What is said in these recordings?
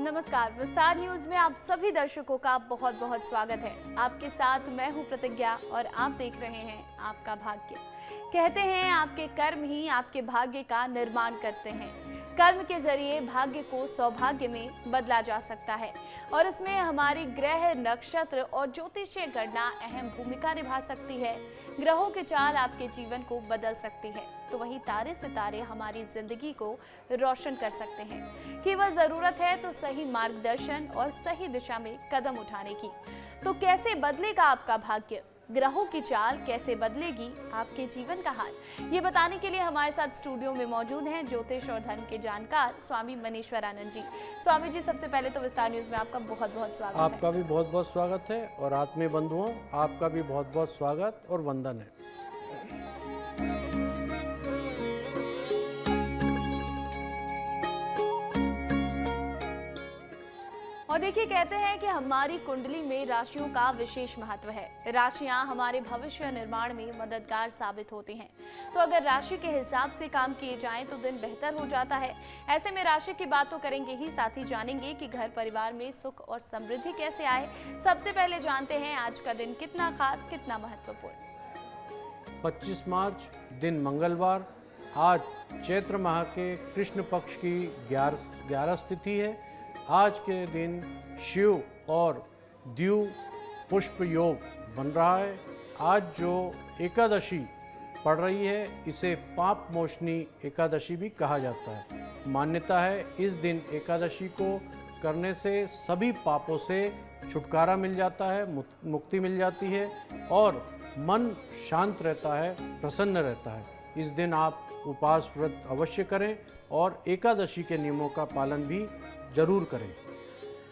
नमस्कार, विस्तार न्यूज में आप सभी दर्शकों का बहुत बहुत स्वागत है। आपके साथ मैं हूं प्रतिज्ञा और आप देख रहे हैं आपका भाग्य। कहते हैं आपके कर्म ही आपके भाग्य का निर्माण करते हैं। कर्म के जरिए भाग्य को सौभाग्य में बदला जा सकता है और इसमें हमारी ग्रह, नक्षत्र और ज्योतिषीय गणना अहम भूमिका निभा सकती है। ग्रहों की चाल आपके जीवन को बदल सकती है, तो वही तारे सितारे हमारी जिंदगी को रोशन कर सकते हैं। केवल जरूरत है तो सही मार्गदर्शन और सही दिशा में कदम उठाने की। तो कैसे बदलेगा आपका भाग्य? ग्रहों की चाल कैसे बदलेगी आपके जीवन का हाल? ये बताने के लिए हमारे साथ स्टूडियो में मौजूद हैं ज्योतिष और धर्म के जानकार स्वामी मनीश्वरानंद जी। स्वामी जी, सबसे पहले तो विस्तार न्यूज में आपका बहुत बहुत स्वागत है। आपका भी बहुत बहुत स्वागत है और आत्मीय बंधुओं, आपका भी बहुत बहुत स्वागत और वंदन है। और देखिए, कहते हैं कि हमारी कुंडली में राशियों का विशेष महत्व है। राशियां हमारे भविष्य निर्माण में मददगार साबित होती हैं। तो अगर राशि के हिसाब से काम किए जाएं तो दिन बेहतर हो जाता है। ऐसे में राशि की बात तो करेंगे ही, साथ ही जानेंगे कि घर परिवार में सुख और समृद्धि कैसे आए। सबसे पहले जानते हैं आज का दिन कितना खास, कितना महत्वपूर्ण। 25 मार्च दिन मंगलवार। आज चैत्र माह के कृष्ण पक्ष की 11 तिथि है। आज के दिन शिव और द्यू पुष्प योग बन रहा है। आज जो एकादशी पड़ रही है इसे पाप मोचनी एकादशी भी कहा जाता है। मान्यता है इस दिन एकादशी को करने से सभी पापों से छुटकारा मिल जाता है, मुक्ति मिल जाती है और मन शांत रहता है, प्रसन्न रहता है। इस दिन आप उपवास व्रत अवश्य करें और एकादशी के नियमों का पालन भी जरूर करें।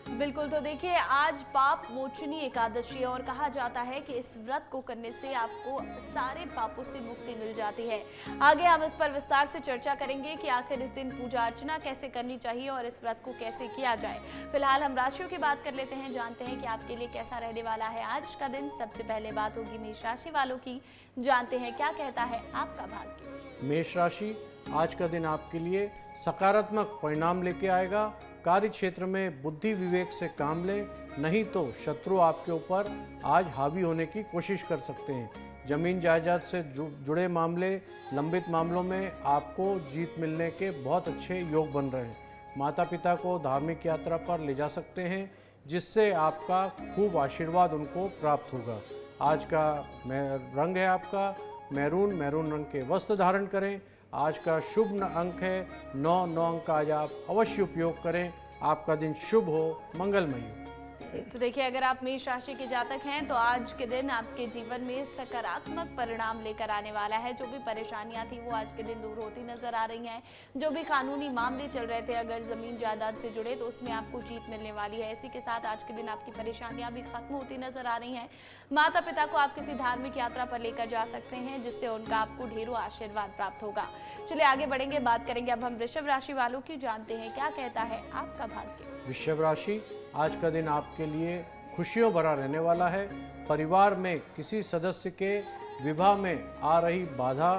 बिल्कुल, तो देखिए आज पाप मोचनी एकादशी है और कहा जाता है कि इस व्रत को करने से आपको सारे पापों से मुक्ति मिल जाती है। आगे हम इस पर विस्तार से चर्चा करेंगे कि आखिर इस दिन पूजा अर्चना कैसे करनी चाहिए और इस व्रत को कैसे किया जाए। फिलहाल हम राशियों की बात कर लेते हैं, जानते हैं कि आपके लिए कैसा रहने वाला है आज का दिन। सबसे पहले बात होगी मेष राशि वालों की, जानते हैं क्या कहता है आपका भाग्य। मेष राशि, आज का दिन आपके लिए सकारात्मक परिणाम लेके आएगा। कार्य क्षेत्र में बुद्धि विवेक से काम लें, नहीं तो शत्रु आपके ऊपर आज हावी होने की कोशिश कर सकते हैं। जमीन जायदाद से जुड़े मामले, लंबित मामलों में आपको जीत मिलने के बहुत अच्छे योग बन रहे हैं। माता पिता को धार्मिक यात्रा पर ले जा सकते हैं, जिससे आपका खूब आशीर्वाद उनको प्राप्त होगा। आज का रंग है आपका मैरून रंग के वस्त्र धारण करें। आज का शुभ अंक है 9 अंक का आज आप अवश्य उपयोग करें। आपका दिन शुभ हो, मंगलमय हो। तो देखिए, अगर आप मेष राशि के जातक हैं तो आज के दिन आपके जीवन में सकारात्मक परिणाम लेकर आने वाला है। जो भी परेशानियां थी वो आज के दिन दूर होती नजर आ रही हैं। जो भी कानूनी मामले चल रहे थे, अगर जमीन जायदाद से जुड़े, तो उसमें आपको जीत मिलने वाली है। इसी के साथ आज के दिन आपकी परेशानियां भी खत्म होती नजर आ रही हैं। माता पिता को आप किसी धार्मिक यात्रा पर लेकर जा सकते हैं, जिससे उनका आपको ढेरों आशीर्वाद प्राप्त होगा। चलिए आगे बढ़ेंगे, बात करेंगे अब हम वृषभ राशि वालों की, जानते हैं क्या कहता है आपका भाग्य। वृषभ राशि, आज का दिन आपके लिए खुशियों भरा रहने वाला है। परिवार में किसी सदस्य के विवाह में आ रही बाधा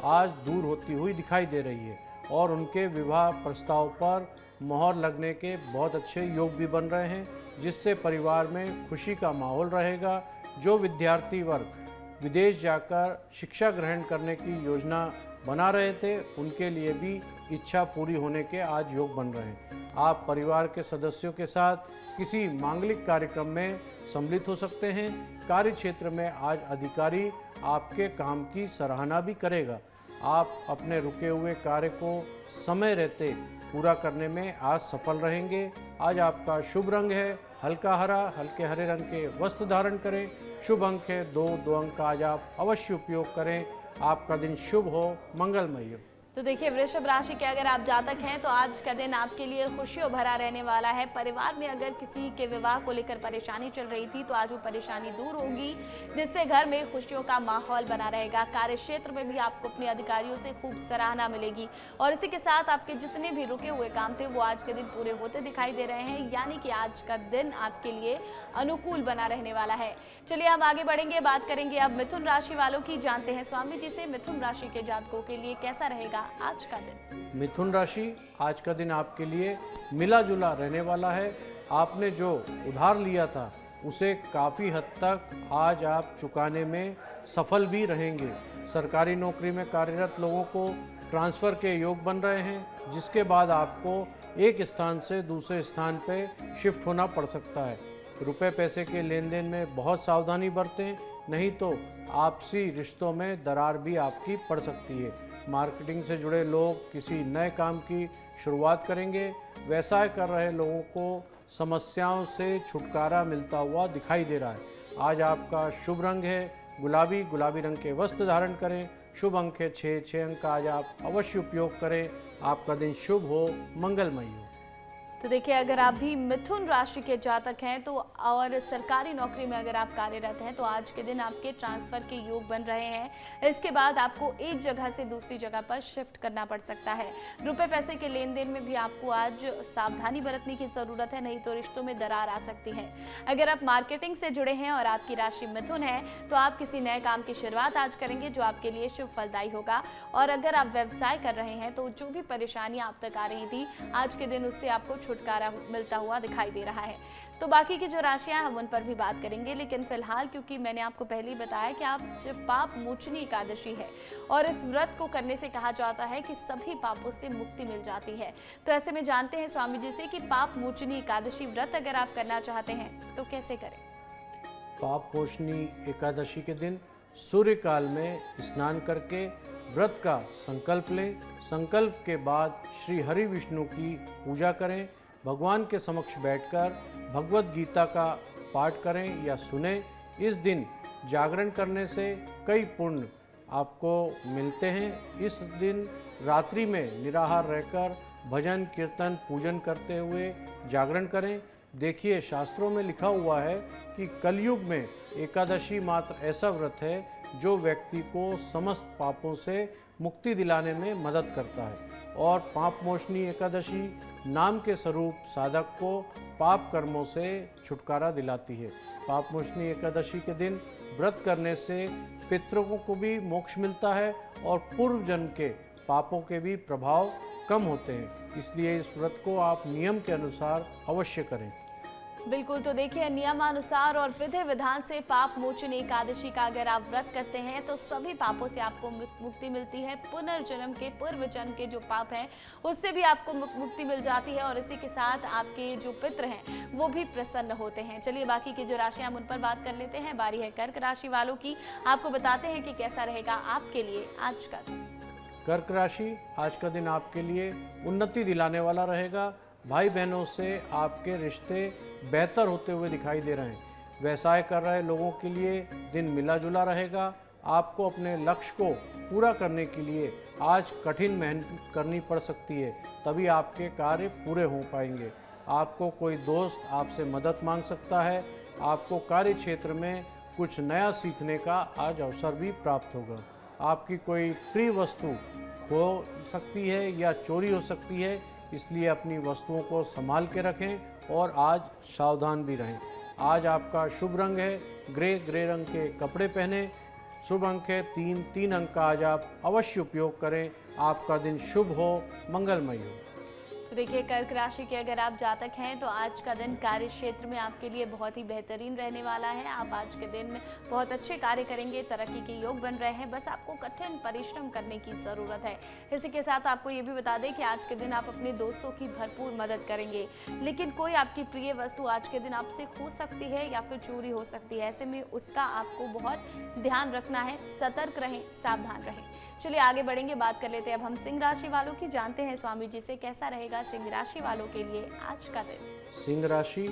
आज दूर होती हुई दिखाई दे रही है और उनके विवाह प्रस्ताव पर मोहर लगने के बहुत अच्छे योग भी बन रहे हैं, जिससे परिवार में खुशी का माहौल रहेगा। जो विद्यार्थी वर्ग विदेश जाकर शिक्षा ग्रहण करने की योजना बना रहे थे, उनके लिए भी इच्छा पूरी होने के आज योग बन रहे हैं। आप परिवार के सदस्यों के साथ किसी मांगलिक कार्यक्रम में सम्मिलित हो सकते हैं। कार्य क्षेत्र में आज अधिकारी आपके काम की सराहना भी करेगा। आप अपने रुके हुए कार्य को समय रहते पूरा करने में आज सफल रहेंगे। आज आपका शुभ रंग है हल्का हरा, हल्के हरे रंग के वस्त्र धारण करें। शुभ अंक है 2 अंक का आज आप अवश्य उपयोग करें। आपका दिन शुभ हो, मंगलमय हो। तो देखिए, वृषभ राशि के अगर आप जातक हैं तो आज का दिन आपके लिए खुशियों भरा रहने वाला है। परिवार में अगर किसी के विवाह को लेकर परेशानी चल रही थी तो आज वो परेशानी दूर होगी, जिससे घर में खुशियों का माहौल बना रहेगा। कार्य क्षेत्र में भी आपको अपने अधिकारियों से खूब सराहना मिलेगी और इसी के साथ आपके जितने भी रुके हुए काम थे वो आज के दिन पूरे होते दिखाई दे रहे हैं, यानी कि आज का दिन आपके लिए अनुकूल बना रहने वाला है। चलिए हम आगे बढ़ेंगे, बात करेंगे अब मिथुन राशि वालों की, जानते हैं स्वामी जी से मिथुन राशि के जातकों के लिए कैसा रहेगा रहेगा आज का दिन? मिथुन राशि, आज का दिन आपके लिए मिला जुला रहने वाला है। आपने जो उधार लिया था उसे काफ़ी हद तक आज आप चुकाने में सफल भी रहेंगे। सरकारी नौकरी में कार्यरत लोगों को ट्रांसफ़र के योग बन रहे हैं, जिसके बाद आपको एक स्थान से दूसरे स्थान पे शिफ्ट होना पड़ सकता है। रुपए पैसे के लेन देन में बहुत सावधानी बरतें, नहीं तो आपसी रिश्तों में दरार भी आपकी पड़ सकती है। मार्केटिंग से जुड़े लोग किसी नए काम की शुरुआत करेंगे। व्यवसाय कर रहे लोगों को समस्याओं से छुटकारा मिलता हुआ दिखाई दे रहा है। आज आपका शुभ रंग है गुलाबी। गुलाबी रंग के वस्त्र धारण करें। शुभ अंक है 6। 6 अंक का आज आप अवश्य उपयोग करें। आपका दिन शुभ हो, मंगलमय हो। तो देखिए, अगर आप भी मिथुन राशि के जातक हैं तो और सरकारी नौकरी में अगर आप कार्यरत हैं तो आज के दिन आपके ट्रांसफ़र के योग बन रहे हैं। इसके बाद आपको एक जगह से दूसरी जगह पर शिफ्ट करना पड़ सकता है। रुपए पैसे के लेन देन में भी आपको आज सावधानी बरतने की ज़रूरत है, नहीं तो रिश्तों में दरार आ सकती है। अगर आप मार्केटिंग से जुड़े हैं और आपकी राशि मिथुन है तो आप किसी नए काम की शुरुआत आज करेंगे जो आपके लिए शुभ फलदायी होगा। और अगर आप व्यवसाय कर रहे हैं तो जो भी परेशानियाँ आप तक आ रही थी, आज के दिन उससे आपको छुटकारा मिलता हुआ दिखाई दे रहा है। तो बाकी की जो राशियां हम उन पर भी बात करेंगे, लेकिन फिलहाल क्योंकि मैंने आपको पहले ही बताया कि आप पाप मोचनी एकादशी है और इस व्रत को करने से कहा जाता है कि सभी पापों से मुक्ति मिल जाती है। तो ऐसे में जानते हैं स्वामी जी से कि पाप मोचनी एकादशी व्रत अगर आप करना चाहते हैं तो कैसे करें। पाप मोचनी एकादशी के दिन सूर्य काल में स्नान करके व्रत का संकल्प लें। संकल्प के बाद श्री हरि विष्णु की पूजा करें। भगवान के समक्ष बैठकर भगवत गीता का पाठ करें या सुने। इस दिन जागरण करने से कई पुण्य आपको मिलते हैं। इस दिन रात्रि में निराहार रहकर भजन कीर्तन पूजन करते हुए जागरण करें। देखिए, शास्त्रों में लिखा हुआ है कि कलयुग में एकादशी मात्र ऐसा व्रत है जो व्यक्ति को समस्त पापों से मुक्ति दिलाने में मदद करता है। और पाप मोचनी एकादशी नाम के स्वरूप साधक को पाप कर्मों से छुटकारा दिलाती है। पाप मोचनी एकादशी के दिन व्रत करने से पितरों को भी मोक्ष मिलता है और पूर्व जन्म के पापों के भी प्रभाव कम होते हैं। इसलिए इस व्रत को आप नियम के अनुसार अवश्य करें। बिल्कुल, तो देखिए, नियमानुसार और विधि विधान से पाप मोचन एकादशी का अगर आप व्रत करते हैं तो सभी पापों से आपको मुक्ति मिलती है। पुनर्जन्म के पूर्व जन्म के जो पाप हैं उससे भी आपको मुक्ति मिल जाती है और इसी के साथ आपके जो पितृ हैं वो भी प्रसन्न होते हैं। चलिए, बाकी की जो राशियां हम उन पर बात कर लेते हैं। बारी है कर्क राशि वालों की। आपको बताते हैं कि कैसा रहेगा आपके लिए आज का दिन। कर्क राशि, आज का दिन आपके लिए उन्नति दिलाने वाला रहेगा। भाई बहनों से आपके रिश्ते बेहतर होते हुए दिखाई दे रहे हैं। व्यवसाय कर रहे लोगों के लिए दिन मिला जुला रहेगा। आपको अपने लक्ष्य को पूरा करने के लिए आज कठिन मेहनत करनी पड़ सकती है, तभी आपके कार्य पूरे हो पाएंगे। आपको कोई दोस्त आपसे मदद मांग सकता है। आपको कार्य क्षेत्र में कुछ नया सीखने का आज अवसर भी प्राप्त होगा। आपकी कोई प्रिय वस्तु खो सकती है या चोरी हो सकती है, इसलिए अपनी वस्तुओं को संभाल के रखें और आज सावधान भी रहें। आज आपका शुभ रंग है ग्रे रंग के कपड़े पहने। शुभ अंक है 3। 3 अंक का आज आप अवश्य उपयोग करें। आपका दिन शुभ हो, मंगलमय हो। तो देखिए, कर्क राशि के अगर आप जातक हैं तो आज का दिन कार्य क्षेत्र में आपके लिए बहुत ही बेहतरीन रहने वाला है। आप आज के दिन में बहुत अच्छे कार्य करेंगे, तरक्की के योग बन रहे हैं। बस आपको कठिन परिश्रम करने की ज़रूरत है। इसी के साथ आपको ये भी बता दें कि आज के दिन आप अपने दोस्तों की भरपूर मदद करेंगे, लेकिन कोई आपकी प्रिय वस्तु आज के दिन आपसे खो सकती है या फिर चोरी हो सकती है। ऐसे में उसका आपको बहुत ध्यान रखना है। सतर्क रहें, सावधान रहें। चलिए आगे बढ़ेंगे, बात कर लेते हैं अब हम सिंह राशि वालों की। जानते हैं स्वामी जी से कैसा रहेगा सिंह राशि वालों के लिए आज का दिन। सिंह राशि,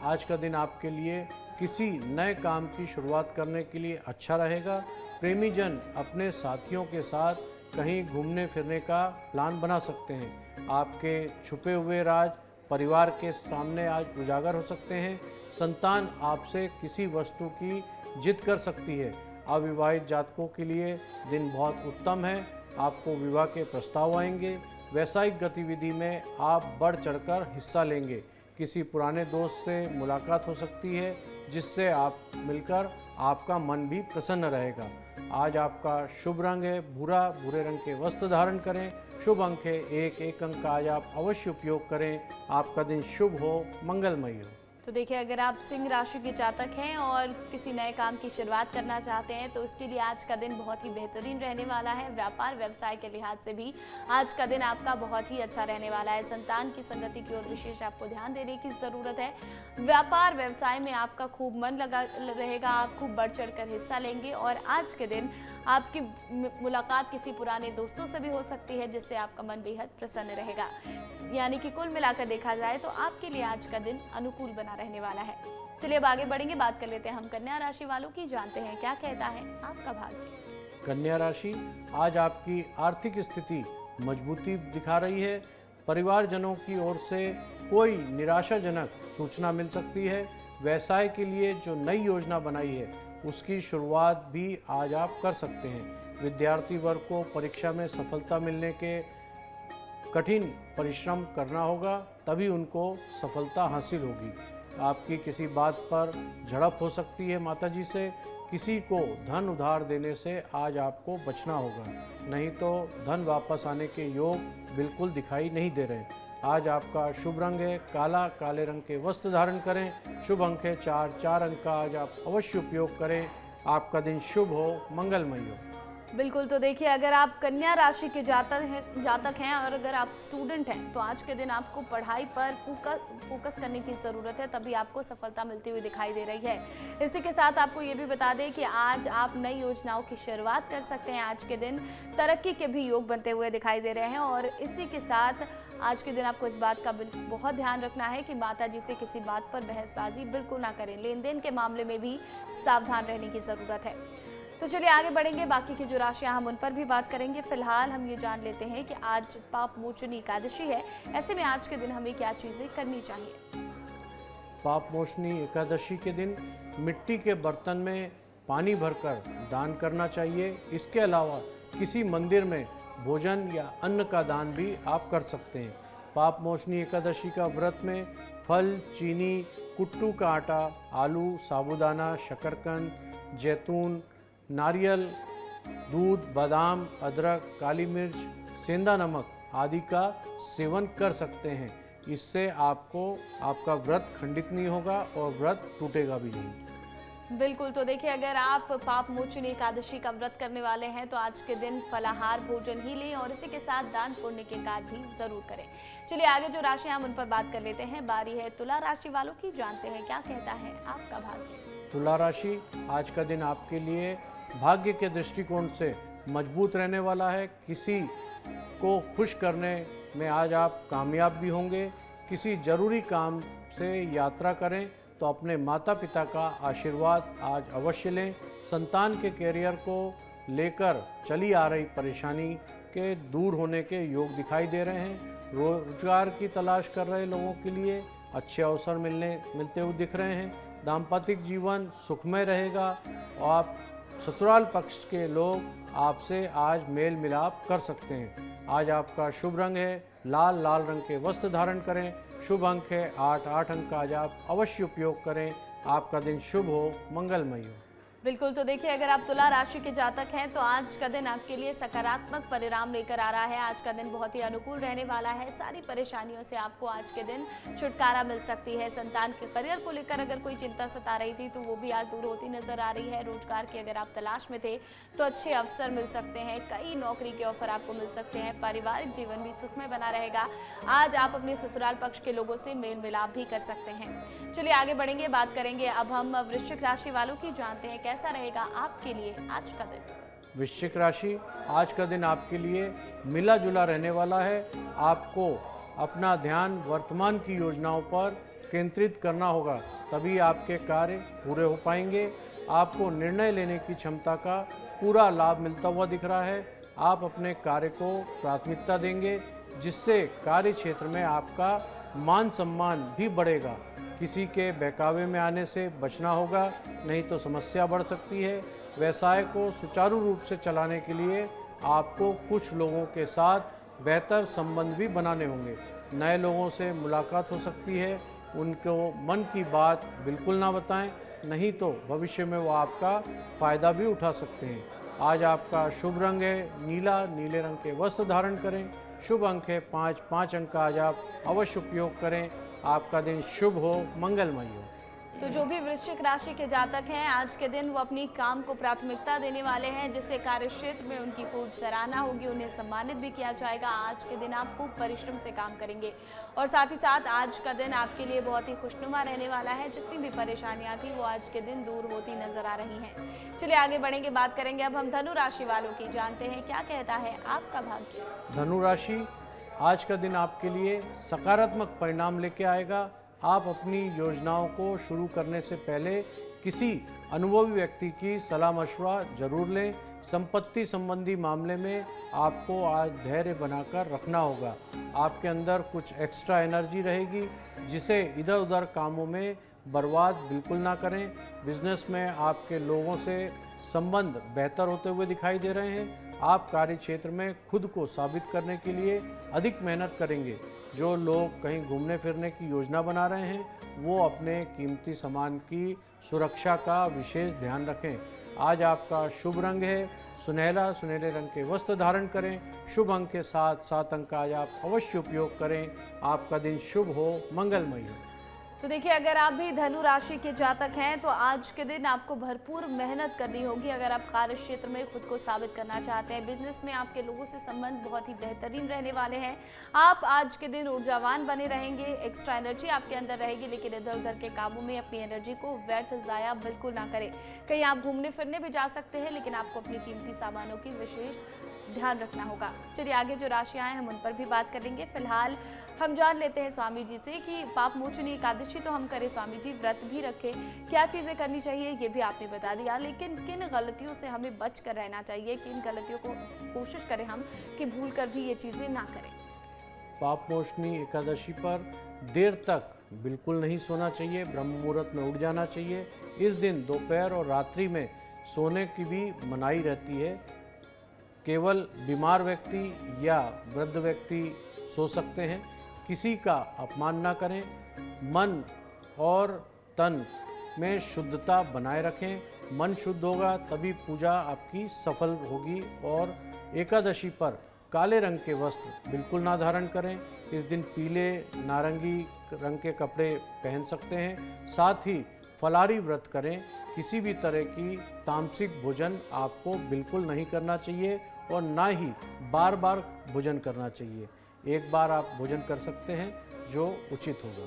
आज का दिन आपके लिए किसी नए काम की शुरुआत करने के लिए अच्छा रहेगा। प्रेमी जन अपने साथियों के साथ कहीं घूमने फिरने का प्लान बना सकते हैं। आपके छुपे हुए राज परिवार के सामने आज उजागर हो सकते हैं। संतान आपसे किसी वस्तु की जिद कर सकती है। अविवाहित जातकों के लिए दिन बहुत उत्तम है। आपको विवाह के प्रस्ताव आएंगे। व्यावसायिक गतिविधि में आप बढ़ चढ़कर हिस्सा लेंगे। किसी पुराने दोस्त से मुलाकात हो सकती है जिससे आप मिलकर आपका मन भी प्रसन्न रहेगा। आज आपका शुभ रंग है भूरा, भूरे रंग के वस्त्र धारण करें। शुभ अंक है 1, 1 अंक का आज आप अवश्य उपयोग करें। आपका दिन शुभ हो, मंगलमय हो। तो देखिए, अगर आप सिंह राशि के जातक हैं और किसी नए काम की शुरुआत करना चाहते हैं तो उसके लिए आज का दिन बहुत ही बेहतरीन रहने वाला है। व्यापार व्यवसाय के लिहाज से भी आज का दिन आपका बहुत ही अच्छा रहने वाला है। संतान की संगति की ओर विशेष आपको ध्यान देने की ज़रूरत है। व्यापार व्यवसाय में आपका खूब मन लगा रहेगा, आप खूब बढ़ चढ़ कर हिस्सा लेंगे और आज के दिन आपकी मुलाकात किसी पुराने दोस्तों से भी हो सकती है, जिससे आपका मन बेहद प्रसन्न रहेगा। यानी कि कुल मिलाकर देखा जाए तो आपके लिए आज का दिन अनुकूल बना रहने वाला है। चलिए अब आगे बढ़ेंगे, बात कर लेते हैं हम कन्या राशि वालों की, जानते हैं क्या कहता है आपका भाग्य। कन्या राशि, आज आपकी आर्थिक स्थिति मजबूती दिखा रही है। परिवारजनों की ओर से कोई निराशाजनक सूचना मिल सकती है। व्यवसाय के लिए जो नई योजना बनाई है उसकी शुरुआत भी आज आप कर सकते हैं। विद्यार्थी वर्ग को परीक्षा में सफलता मिलने के कठिन परिश्रम करना होगा, तभी उनको सफलता हासिल होगी। आपकी किसी बात पर झड़प हो सकती है माताजी से। किसी को धन उधार देने से आज आपको बचना होगा, नहीं तो धन वापस आने के योग बिल्कुल दिखाई नहीं दे रहे। आज आपका शुभ रंग है काला, काले रंग के वस्त्र धारण करें। शुभ अंक है 4, 4 अंक का आज आप अवश्य उपयोग करें। आपका दिन शुभ हो, मंगलमय हो। बिल्कुल, तो देखिए, अगर आप कन्या राशि के जातक हैं और अगर आप स्टूडेंट हैं तो आज के दिन आपको पढ़ाई पर फोकस करने की ज़रूरत है, तभी आपको सफलता मिलती हुई दिखाई दे रही है। इसी के साथ आपको ये भी बता दें कि आज आप नई योजनाओं की शुरुआत कर सकते हैं। आज के दिन तरक्की के भी योग बनते हुए दिखाई दे रहे हैं और इसी के साथ आज के दिन आपको इस बात का बहुत ध्यान रखना है कि माता जी से किसी बात पर बहसबाजी बिल्कुल ना करें। लेन देन के मामले में भी सावधान रहने की ज़रूरत है। तो चलिए आगे बढ़ेंगे, बाकी की जो राशियां हम उन पर भी बात करेंगे। फिलहाल हम ये जान लेते हैं कि आज पाप मोचनी एकादशी है, ऐसे में आज के दिन हमें क्या चीज़ें करनी चाहिए। पाप मोचनी एकादशी के दिन मिट्टी के बर्तन में पानी भरकर दान करना चाहिए। इसके अलावा किसी मंदिर में भोजन या अन्न का दान भी आप कर सकते हैं। पाप मोचनी एकादशी का व्रत में फल, चीनी, कुट्टू का आटा, आलू, साबूदाना, शकरकंद, जैतून, नारियल, दूध, बादाम, अदरक, काली मिर्च, सेंधा नमक आदि का सेवन कर सकते हैं। इससे आपको आपका व्रत खंडित नहीं होगा और व्रत टूटेगा भी नहीं। बिल्कुल, तो देखिए, अगर आप पाप मोचनी एकादशी का व्रत करने वाले हैं तो आज के दिन फलाहार भोजन ही लें और इसी के साथ दान पुण्य के कार्य भी जरूर करें। चलिए आगे जो राशि हम उन पर बात कर लेते हैं। बारी है तुला राशि वालों की, जानते हैं क्या कहता है आपका भाग्य। तुला राशि, आज का दिन आपके लिए भाग्य के दृष्टिकोण से मजबूत रहने वाला है। किसी को खुश करने में आज आप कामयाब भी होंगे। किसी जरूरी काम से यात्रा करें तो अपने माता पिता का आशीर्वाद आज अवश्य लें। संतान के कैरियर को लेकर चली आ रही परेशानी के दूर होने के योग दिखाई दे रहे हैं। रोजगार की तलाश कर रहे लोगों के लिए अच्छे अवसर मिलते हुए दिख रहे हैं। दाम्पतिक जीवन सुखमय रहेगा और आप ससुराल पक्ष के लोग आपसे आज मेल मिलाप कर सकते हैं। आज आपका शुभ रंग है लाल, लाल रंग के वस्त्र धारण करें। शुभ अंक है 8, 8 अंक का आज आप अवश्य उपयोग करें। आपका दिन शुभ हो, मंगलमय हो। बिल्कुल, तो देखिए, अगर आप तुला राशि के जातक हैं तो आज का दिन आपके लिए सकारात्मक परिणाम लेकर आ रहा है। आज का दिन बहुत ही अनुकूल रहने वाला है। सारी परेशानियों से आपको आज के दिन छुटकारा मिल सकती है। संतान के करियर को लेकर अगर कोई चिंता सता रही थी तो वो भी आज दूर होती नजर आ रही है। रोजगार की अगर आप तलाश में थे तो अच्छे अवसर मिल सकते हैं। कई नौकरी के ऑफर आपको मिल सकते हैं। पारिवारिक जीवन भी सुखमय बना रहेगा। आज आप अपने ससुराल पक्ष के लोगों से मेल मिलाप भी कर सकते हैं। चलिए आगे बढ़ेंगे, बात करेंगे अब हम वृश्चिक राशि वालों की, जानते हैं कैसा रहेगा आपके लिए आज का दिन। वृश्चिक राशि, आज का दिन आपके लिए मिला जुला रहने वाला है। आपको अपना ध्यान वर्तमान की योजनाओं पर केंद्रित करना होगा, तभी आपके कार्य पूरे हो पाएंगे। आपको निर्णय लेने की क्षमता का पूरा लाभ मिलता हुआ दिख रहा है। आप अपने कार्य को प्राथमिकता देंगे, जिससे कार्य क्षेत्र में आपका मान सम्मान भी बढ़ेगा। किसी के बहकावे में आने से बचना होगा, नहीं तो समस्या बढ़ सकती है। व्यवसाय को सुचारू रूप से चलाने के लिए आपको कुछ लोगों के साथ बेहतर संबंध भी बनाने होंगे। नए लोगों से मुलाकात हो सकती है, उनको मन की बात बिल्कुल ना बताएं, नहीं तो भविष्य में वो आपका फ़ायदा भी उठा सकते हैं। आज आपका शुभ रंग है नीला, नीले रंग के वस्त्र धारण करें। शुभ अंक है 5, 5 अंक का आज आप अवश्य उपयोग करें। आपका दिन शुभ हो, मंगलमय हो। तो जो भी वृश्चिक राशि के जातक हैं, आज के दिन वो अपनी काम को प्राथमिकता देने वाले हैं, जिससे कार्य क्षेत्र में उनकी खूब सराहना होगी, उन्हें सम्मानित भी किया जाएगा। आज के दिन आप खूब परिश्रम से काम करेंगे और साथ ही साथ आज का दिन आपके लिए बहुत ही खुशनुमा रहने वाला है। जितनी भी परेशानियां थी वो आज के दिन दूर होती नजर आ रही हैं। चलिए आगे बढ़ेंगे, बात करेंगे अब हम धनु राशि वालों की। जानते हैं क्या कहता है आपका भाग्य। धनु राशि, आज का दिन आपके लिए सकारात्मक परिणाम लेके आएगा। आप अपनी योजनाओं को शुरू करने से पहले किसी अनुभवी व्यक्ति की सलाह मशवरा जरूर लें। संपत्ति संबंधी मामले में आपको आज धैर्य बनाकर रखना होगा। आपके अंदर कुछ एक्स्ट्रा एनर्जी रहेगी, जिसे इधर उधर कामों में बर्बाद बिल्कुल ना करें। बिजनेस में आपके लोगों से संबंध बेहतर होते हुए दिखाई दे रहे हैं। आप कार्य क्षेत्र में खुद को साबित करने के लिए अधिक मेहनत करेंगे। जो लोग कहीं घूमने फिरने की योजना बना रहे हैं वो अपने कीमती सामान की सुरक्षा का विशेष ध्यान रखें। आज आपका शुभ रंग है सुनहला, सुनहले रंग के वस्त्र धारण करें। शुभ अंक के साथ 7 अंक का आज आप अवश्य उपयोग करें। आपका दिन शुभ हो, मंगलमय हो। तो देखिए, अगर आप भी धनु राशि के जातक हैं तो आज के दिन आपको भरपूर मेहनत करनी होगी। अगर आप कार्य क्षेत्र में खुद को साबित करना चाहते हैं, बिजनेस में आपके लोगों से संबंध बहुत ही बेहतरीन रहने वाले हैं। आप आज के दिन ऊर्जावान बने रहेंगे, एक्स्ट्रा एनर्जी आपके अंदर रहेगी, लेकिन इधर उधर के कामों में अपनी एनर्जी को व्यर्थ जाया बिल्कुल ना करें। कहीं आप घूमने फिरने भी जा सकते हैं, लेकिन आपको अपनी कीमती सामानों की विशेष ध्यान रखना होगा। चलिए आगे जो राशियां हैं हम उन पर भी बात कर लेंगे। फिलहाल हम जान लेते हैं स्वामी जी से कि पाप मोचनी एकादशी तो हम करें स्वामी जी, व्रत भी रखें, क्या चीज़ें करनी चाहिए ये भी आपने बता दिया, लेकिन किन गलतियों से हमें बच कर रहना चाहिए, किन गलतियों को कोशिश करें हम कि भूल कर भी ये चीज़ें ना करें। पाप मोचनी एकादशी पर देर तक बिल्कुल नहीं सोना चाहिए, ब्रह्म मुहूर्त में उठ जाना चाहिए। इस दिन दोपहर और रात्रि में सोने की भी मनाही रहती है। केवल बीमार व्यक्ति या वृद्ध व्यक्ति सो सकते हैं। किसी का अपमान ना करें। मन और तन में शुद्धता बनाए रखें। मन शुद्ध होगा तभी पूजा आपकी सफल होगी। और एकादशी पर काले रंग के वस्त्र बिल्कुल ना धारण करें। इस दिन पीले, नारंगी रंग के कपड़े पहन सकते हैं। साथ ही फलाहारी व्रत करें। किसी भी तरह की तामसिक भोजन आपको बिल्कुल नहीं करना चाहिए और ना ही बार बार भोजन करना चाहिए। एक बार आप भोजन कर सकते हैं जो उचित होगा।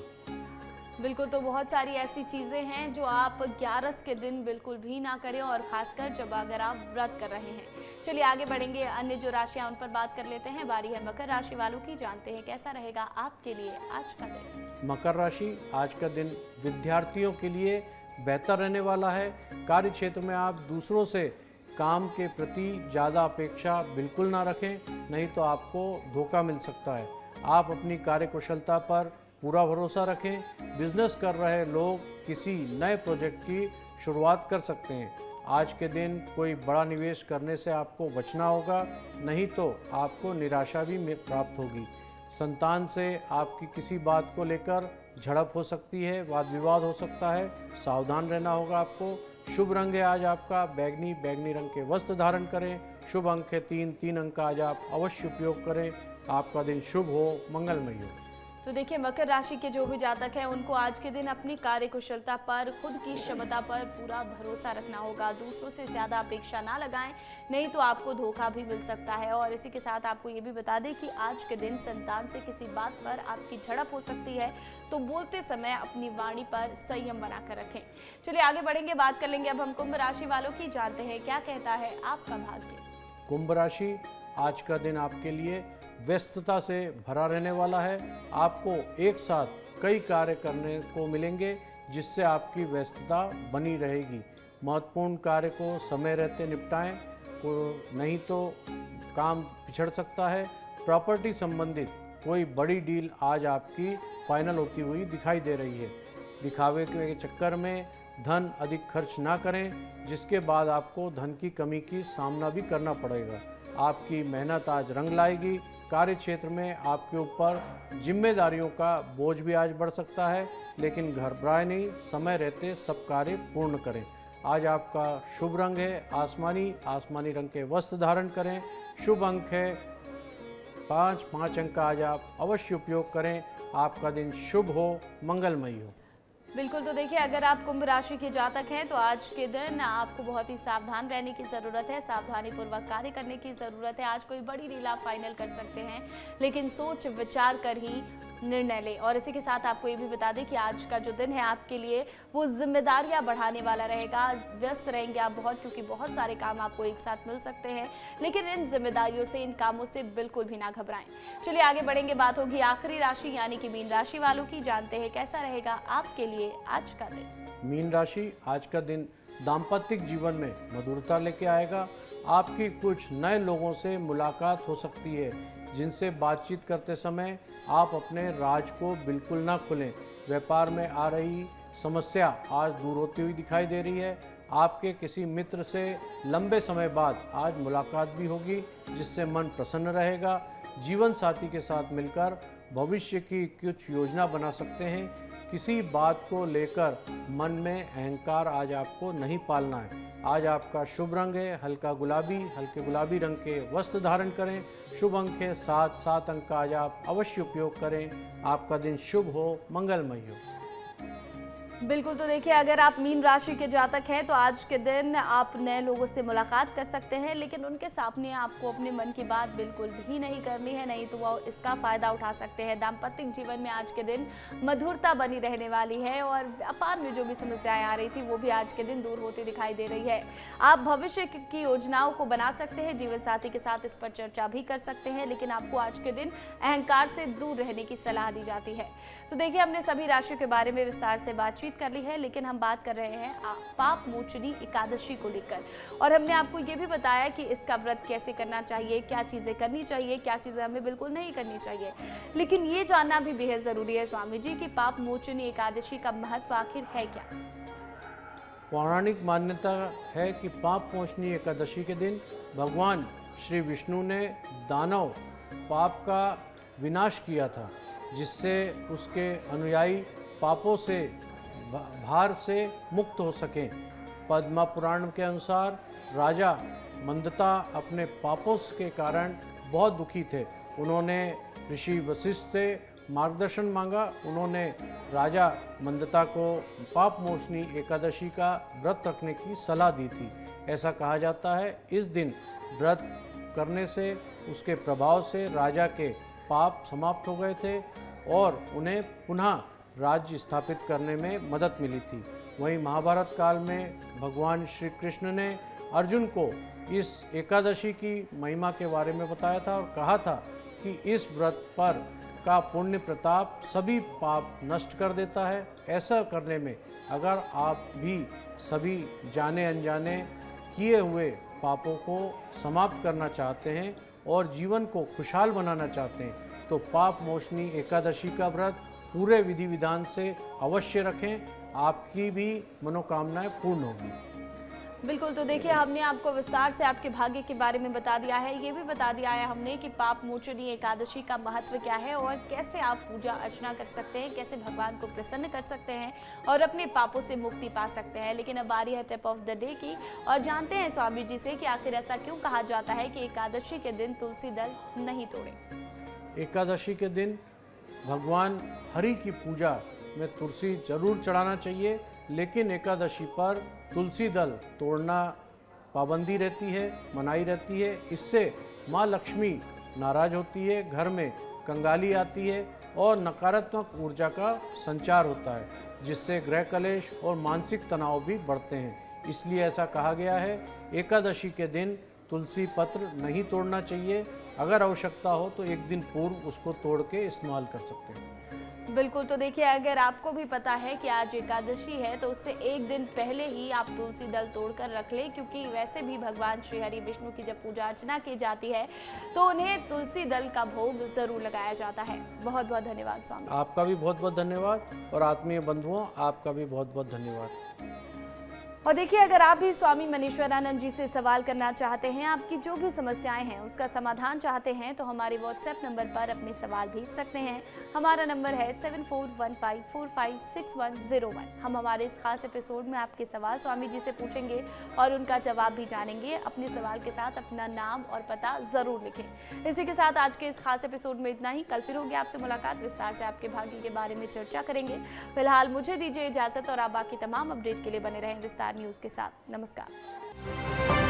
बिल्कुल, तो बहुत सारी ऐसी चीज़ें हैं जो आप 11 के दिन बिल्कुल भी ना करें, और ख़ासकर जब अगर आप व्रत कर रहे हैं। चलिए आगे बढ़ेंगे, अन्य जो राशियां उन पर बात कर लेते हैं। बारी है मकर राशि वालों की। जानते हैं कैसा रहेगा आपके लिए आज का दिन। मकर राशि, आज का दिन विद्यार्थियों के लिए बेहतर रहने वाला है। कार्य क्षेत्र में आप दूसरों से काम के प्रति ज़्यादा अपेक्षा बिल्कुल ना रखें, नहीं तो आपको धोखा मिल सकता है। आप अपनी कार्यकुशलता पर पूरा भरोसा रखें। बिजनेस कर रहे लोग किसी नए प्रोजेक्ट की शुरुआत कर सकते हैं। आज के दिन कोई बड़ा निवेश करने से आपको बचना होगा, नहीं तो आपको निराशा भी प्राप्त होगी। संतान से आपकी किसी बात को लेकर झड़प हो सकती है, वाद विवाद हो सकता है, सावधान रहना होगा आपको। शुभ रंग है आज आपका बैगनी, बैगनी रंग के वस्त्र धारण करें। शुभ अंक है 3, 3 अंक का आज आप अवश्य उपयोग करें। आपका दिन शुभ हो, मंगलमय हो। तो देखिए, मकर राशि के जो भी जातक हैं उनको आज के दिन अपनी कार्यकुशलता पर, खुद की क्षमता पर पूरा भरोसा रखना होगा। दूसरों से ज़्यादा अपेक्षा ना लगाएं, नहीं तो आपको धोखा भी मिल सकता है। और इसी के साथ आपको ये भी बता दें कि आज के दिन संतान से किसी बात पर आपकी झड़प हो सकती है, तो बोलते समय अपनी वाणी पर संयम बनाकर रखें। चलिए आगे बढ़ेंगे, बात कर लेंगे अब हम कुंभ राशि वालों की। जानते हैं क्या कहता है आपका भाग्य। कुंभ राशि, आज का दिन आपके लिए व्यस्तता से भरा रहने वाला है। आपको एक साथ कई कार्य करने को मिलेंगे, जिससे आपकी व्यस्तता बनी रहेगी। महत्वपूर्ण कार्य को समय रहते निपटाएं, नहीं तो काम पिछड़ सकता है। प्रॉपर्टी संबंधित कोई बड़ी डील आज आपकी फाइनल होती हुई दिखाई दे रही है। दिखावे के चक्कर में धन अधिक खर्च ना करें, जिसके बाद आपको धन की कमी की सामना भी करना पड़ेगा। आपकी मेहनत आज रंग लाएगी। कार्य क्षेत्र में आपके ऊपर जिम्मेदारियों का बोझ भी आज बढ़ सकता है, लेकिन घबराएं नहीं, समय रहते सब कार्य पूर्ण करें। आज आपका शुभ रंग है आसमानी, आसमानी रंग के वस्त्र धारण करें। शुभ अंक है 5, 5 अंक का आज आप अवश्य उपयोग करें। आपका दिन शुभ हो, मंगलमयी हो। बिल्कुल, तो देखिए अगर आप कुंभ राशि के जातक हैं तो आज के दिन आपको बहुत ही सावधान रहने की ज़रूरत है, सावधानी पूर्वक कार्य करने की ज़रूरत है। आज कोई बड़ी डील आप फाइनल कर सकते हैं, लेकिन सोच विचार कर ही निर्णय लें। और इसी के साथ आपको ये भी बता दें कि आज का जो दिन है आपके लिए वो जिम्मेदारियां बढ़ाने वाला रहेगा। व्यस्त रहेंगे आप बहुत, क्योंकि बहुत सारे काम आपको एक साथ मिल सकते हैं, लेकिन इन जिम्मेदारियों से, इन कामों से बिल्कुल भी ना घबराएं। चलिए आगे बढ़ेंगे, बात होगी आखिरी राशि यानी कि मीन राशि वालों की। जानते हैं कैसा रहेगा आपके लिए आज का दिन। मीन राशि, आज का दिन दाम्पत्य जीवन में मधुरता लेके आएगा। आपकी कुछ नए लोगों से मुलाकात हो सकती है, जिनसे बातचीत करते समय आप अपने राज को बिल्कुल ना खुलें। व्यापार में आ रही समस्या आज दूर होती हुई दिखाई दे रही है। आपके किसी मित्र से लंबे समय बाद आज मुलाकात भी होगी, जिससे मन प्रसन्न रहेगा। जीवन साथी के साथ मिलकर भविष्य की कुछ योजना बना सकते हैं। किसी बात को लेकर मन में अहंकार आज आपको नहीं पालना है। आज आपका शुभ रंग है हल्का गुलाबी, हल्के गुलाबी रंग के वस्त्र धारण करें। शुभ अंक है 7, 7 अंक का आज आप अवश्य उपयोग करें। आपका दिन शुभ हो, मंगलमय हो। बिल्कुल, तो देखिए अगर आप मीन राशि के जातक हैं तो आज के दिन आप नए लोगों से मुलाकात कर सकते हैं, लेकिन उनके सामने आपको अपने मन की बात बिल्कुल भी नहीं करनी है, नहीं तो वो इसका फ़ायदा उठा सकते हैं। दाम्पत्य जीवन में आज के दिन मधुरता बनी रहने वाली है और व्यापार में जो भी समस्याएं आ रही थी वो भी आज के दिन दूर होती दिखाई दे रही है। आप भविष्य की योजनाओं को बना सकते हैं, जीवन साथी के साथ इस पर चर्चा भी कर सकते हैं, लेकिन आपको आज के दिन अहंकार से दूर रहने की सलाह दी जाती है। तो देखिए हमने सभी राशियों के बारे में विस्तार से बातचीत कर ली है, लेकिन हम बात कर रहे हैं पाप मोचनी एकादशी को लेकर। और हमने आपको ये भी बताया कि इसका व्रत कैसे करना चाहिए, क्या चीज़ें करनी चाहिए, क्या चीज़ें हमें बिल्कुल नहीं करनी चाहिए। लेकिन ये जानना भी बेहद ज़रूरी है स्वामी जी कि पाप मोचनी एकादशी का महत्व आखिर है क्या। पौराणिक मान्यता है कि पाप मोचनी एकादशी के दिन भगवान श्री विष्णु ने दानव पाप का विनाश किया था, जिससे उसके अनुयायी पापों से, भार से मुक्त हो सकें। पद्मा पुराण के अनुसार राजा मंदता अपने पापों के कारण बहुत दुखी थे। उन्होंने ऋषि वशिष्ठ से मार्गदर्शन मांगा। उन्होंने राजा मंदता को पाप मोचनी एकादशी का व्रत रखने की सलाह दी थी। ऐसा कहा जाता है इस दिन व्रत करने से, उसके प्रभाव से राजा के पाप समाप्त हो गए थे और उन्हें पुनः राज्य स्थापित करने में मदद मिली थी। वहीं महाभारत काल में भगवान श्री कृष्ण ने अर्जुन को इस एकादशी की महिमा के बारे में बताया था और कहा था कि इस व्रत पर का पुण्य प्रताप सभी पाप नष्ट कर देता है। ऐसा करने में अगर आप भी सभी जाने अनजाने किए हुए पापों को समाप्त करना चाहते हैं और जीवन को खुशहाल बनाना चाहते हैं, तो पाप मोचनी एकादशी का व्रत पूरे विधि विधान से अवश्य रखें। आपकी भी मनोकामनाएं पूर्ण होगी। बिल्कुल, तो देखिए हमने आपको विस्तार से आपके भाग्य के बारे में बता दिया है। ये भी बता दिया है हमने कि पाप मोचनी एकादशी का महत्व क्या है और कैसे आप पूजा अर्चना कर सकते हैं, कैसे भगवान को प्रसन्न कर सकते हैं और अपने पापों से मुक्ति पा सकते हैं। लेकिन अब बारी है टिप ऑफ द डे की, और जानते हैं स्वामी जी से कि आखिर ऐसा क्यों कहा जाता है कि एकादशी के दिन तुलसी दल नहीं तोड़े। एकादशी के दिन भगवान हरि की पूजा में तुलसी जरूर चढ़ाना चाहिए, लेकिन एकादशी पर तुलसी दल तोड़ना पाबंदी रहती है, मनाही रहती है। इससे माँ लक्ष्मी नाराज होती है, घर में कंगाली आती है और नकारात्मक ऊर्जा का संचार होता है, जिससे ग्रह कलेश और मानसिक तनाव भी बढ़ते हैं। इसलिए ऐसा कहा गया है एकादशी के दिन तुलसी पत्र नहीं तोड़ना चाहिए। अगर आवश्यकता हो तो एक दिन पूर्व उसको तोड़ के इस्तेमाल कर सकते हैं। बिल्कुल, तो देखिए अगर आपको भी पता है कि आज एकादशी है तो उससे एक दिन पहले ही आप तुलसी दल तोड़कर रख लें, क्योंकि वैसे भी भगवान श्री हरि विष्णु की जब पूजा अर्चना की जाती है तो उन्हें तुलसी दल का भोग जरूर लगाया जाता है। बहुत बहुत धन्यवाद स्वामी। आपका भी बहुत बहुत धन्यवाद और आत्मीय बंधुओं आपका भी बहुत बहुत धन्यवाद। और देखिए, अगर आप भी स्वामी मनीश्वरानंद जी से सवाल करना चाहते हैं, आपकी जो भी समस्याएं हैं उसका समाधान चाहते हैं, तो हमारे व्हाट्सएप नंबर पर अपने सवाल भेज सकते हैं। हमारा नंबर है 7415456101। हम हमारे इस खास एपिसोड में आपके सवाल स्वामी जी से पूछेंगे और उनका जवाब भी जानेंगे। अपने सवाल के साथ अपना नाम और पता जरूर लिखें। इसी के साथ आज के इस खास एपिसोड में इतना ही। कल फिर होगी आपसे मुलाकात, विस्तार से आपके भाग्य के बारे में चर्चा करेंगे। फिलहाल मुझे दीजिए इजाजत और आप बाकी तमाम अपडेट के लिए बने रहें विस्तार न्यूज के साथ। नमस्कार।